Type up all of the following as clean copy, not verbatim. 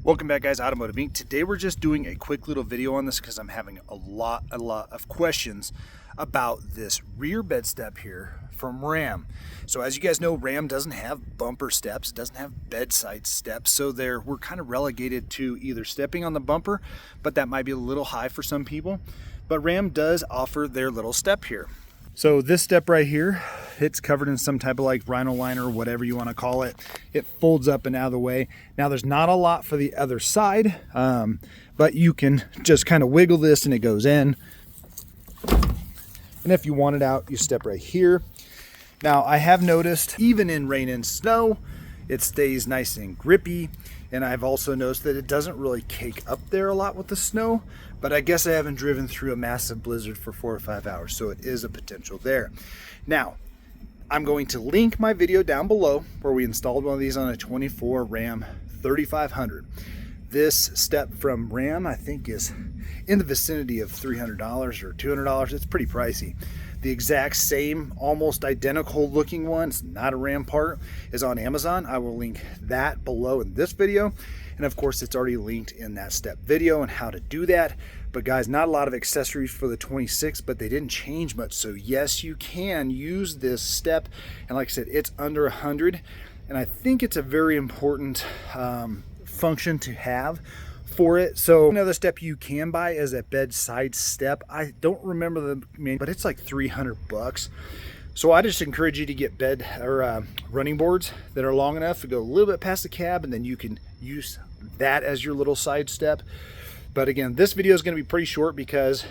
Welcome back, guys. Automotive Inc. Today we're just doing a quick little video on this because I'm having a lot of questions about this rear bed step here from RAM. So as you guys know, RAM doesn't have bumper steps, it doesn't have bedside steps, so we're kind of relegated to either stepping on the bumper, but that might be a little high for some people. But RAM does offer their little step here. So this step right here, it's covered in some type of like rhino liner or whatever you want to call it. It folds up and out of the way. Now there's not a lot for the other side, but you can just kind of wiggle this and it goes in. And if you want it out, you step right here. Now I have noticed even in rain and snow, it stays nice and grippy. And I've also noticed that it doesn't really cake up there a lot with the snow, but I guess I haven't driven through a massive blizzard for 4 or 5 hours, so it is a potential there. Now, I'm going to link my video down below where we installed one of these on a 24 Ram 3500. This step from Ram, I think, is in the vicinity of $300 or $200. It's pretty pricey. The exact same, almost identical looking one, it's not a RAM part, is on Amazon. I will link that below in this video. And of course, it's already linked in that step video and how to do that. But guys, not a lot of accessories for the 26, but they didn't change much. So yes, you can use this step. And like I said, it's under 100. And I think it's a very important function to have for it. So another step you can buy is a bedside step. I don't remember the name, but it's like 300 bucks. So I just encourage you to get bed or running boards that are long enough to go a little bit past the cab, and then you can use that as your little side step. But again, this video is going to be pretty short because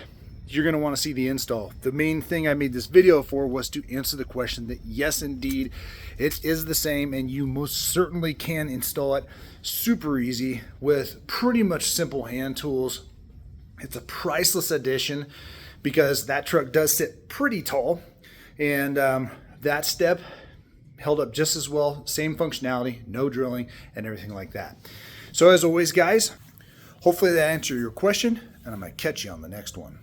you're going to want to see the install. The main thing I made this video for was to answer the question that yes, indeed, it is the same, and you most certainly can install it super easy with pretty much simple hand tools. It's a priceless addition because that truck does sit pretty tall, and that step held up just as well. Same functionality, no drilling, and everything like that. So as always, guys, hopefully that answered your question, and I'm going to catch you on the next one.